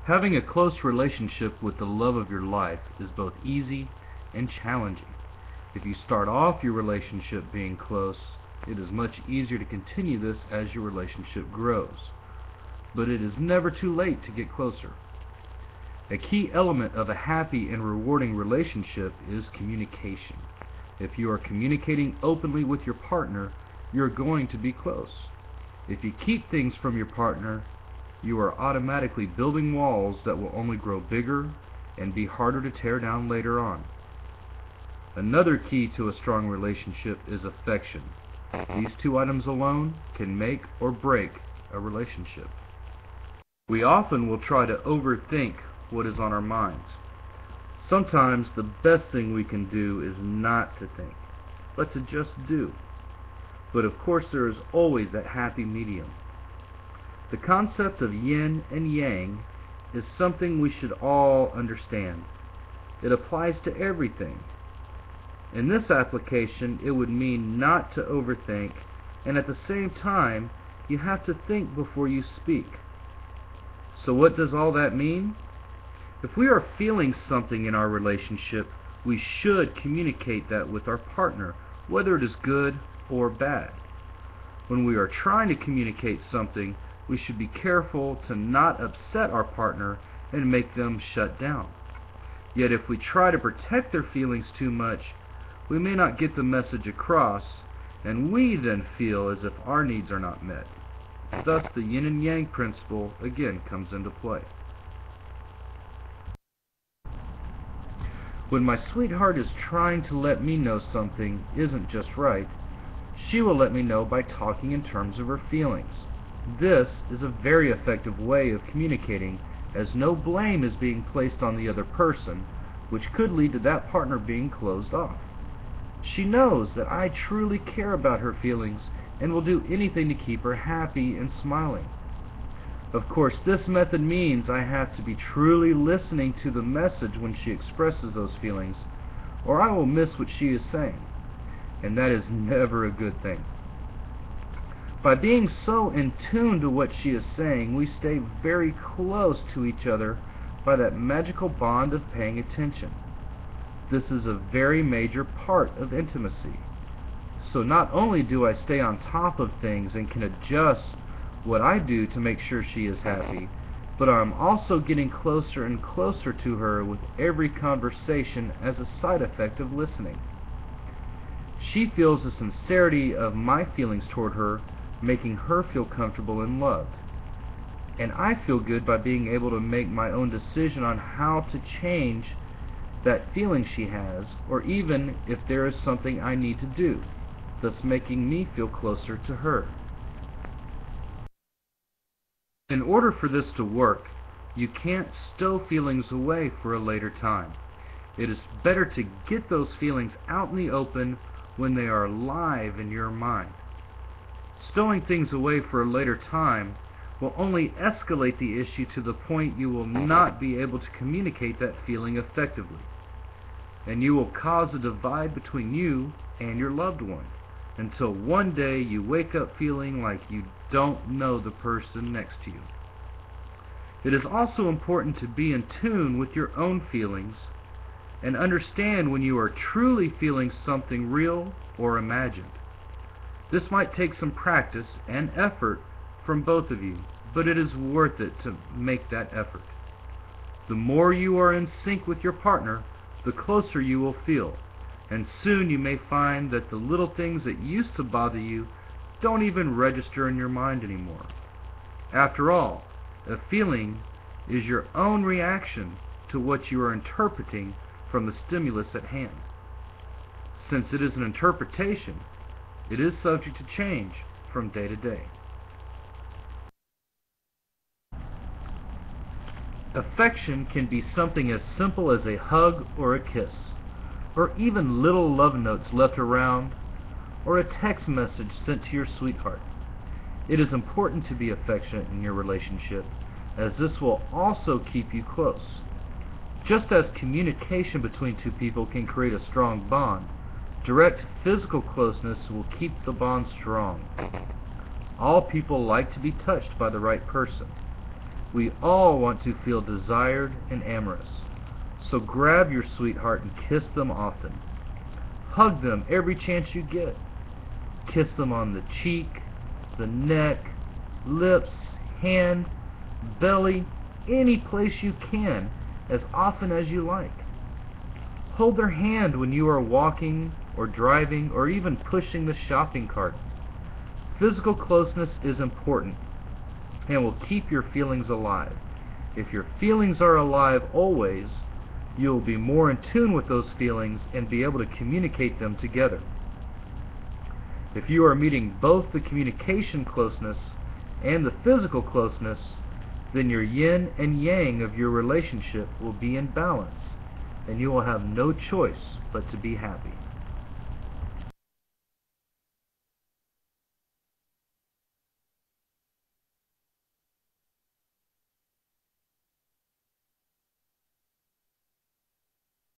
Having a close relationship with the love of your life is both easy and challenging. If you start off your relationship being close, it is much easier to continue this as your relationship grows. But it is never too late to get closer. A key element of a happy and rewarding relationship is communication. If you are communicating openly with your partner, you're going to be close. If you keep things from your partner, you are automatically building walls that will only grow bigger and be harder to tear down later on. Another key to a strong relationship is affection. These two items alone can make or break a relationship. We often will try to overthink what is on our minds. Sometimes the best thing we can do is not to think, but to just do. But of course there is always that happy medium. The concept of yin and yang is something we should all understand. It applies to everything. In this application, it would mean not to overthink, and at the same time, you have to think before you speak. So what does all that mean? If we are feeling something in our relationship, we should communicate that with our partner, whether it is good or bad. When we are trying to communicate something, we should be careful to not upset our partner and make them shut down. Yet if we try to protect their feelings too much, we may not get the message across, and we then feel as if our needs are not met. Thus the yin and yang principle again comes into play. When my sweetheart is trying to let me know something isn't just right, she will let me know by talking in terms of her feelings. This is a very effective way of communicating, as no blame is being placed on the other person, which could lead to that partner being closed off. She knows that I truly care about her feelings and will do anything to keep her happy and smiling. Of course, this method means I have to be truly listening to the message when she expresses those feelings, or I will miss what she is saying, and that is never a good thing. By being so in tune to what she is saying, we stay very close to each other by that magical bond of paying attention. This is a very major part of intimacy. So not only do I stay on top of things and can adjust what I do to make sure she is happy, but I'm also getting closer and closer to her with every conversation as a side effect of listening. She feels the sincerity of my feelings toward her, making her feel comfortable and loved. And I feel good by being able to make my own decision on how to change that feeling she has, or even if there is something I need to do, thus making me feel closer to her. In order for this to work, you can't stow feelings away for a later time. It is better to get those feelings out in the open when they are alive in your mind. Stowing things away for a later time will only escalate the issue to the point you will not be able to communicate that feeling effectively. And you will cause a divide between you and your loved one, until one day you wake up feeling like you don't know the person next to you. It is also important to be in tune with your own feelings and understand when you are truly feeling something real or imagined. This might take some practice and effort from both of you, but it is worth it to make that effort. The more you are in sync with your partner, the closer you will feel, and soon you may find that the little things that used to bother you don't even register in your mind anymore. After all, a feeling is your own reaction to what you are interpreting from the stimulus at hand. Since it is an interpretation, it is subject to change from day to day. Affection can be something as simple as a hug or a kiss, or even little love notes left around, or a text message sent to your sweetheart. It is important to be affectionate in your relationship, as this will also keep you close. Just as communication between two people can create a strong bond, direct physical closeness will keep the bond strong. All people like to be touched by the right person. We all want to feel desired and amorous. So grab your sweetheart and kiss them often. Hug them every chance you get. Kiss them on the cheek, the neck, lips, hand, belly, any place you can, as often as you like. Hold their hand when you are walking or driving or even pushing the shopping cart. Physical closeness is important and will keep your feelings alive. If your feelings are alive always, you will be more in tune with those feelings and be able to communicate them together. If you are meeting both the communication closeness and the physical closeness, then your yin and yang of your relationship will be in balance, and you will have no choice but to be happy.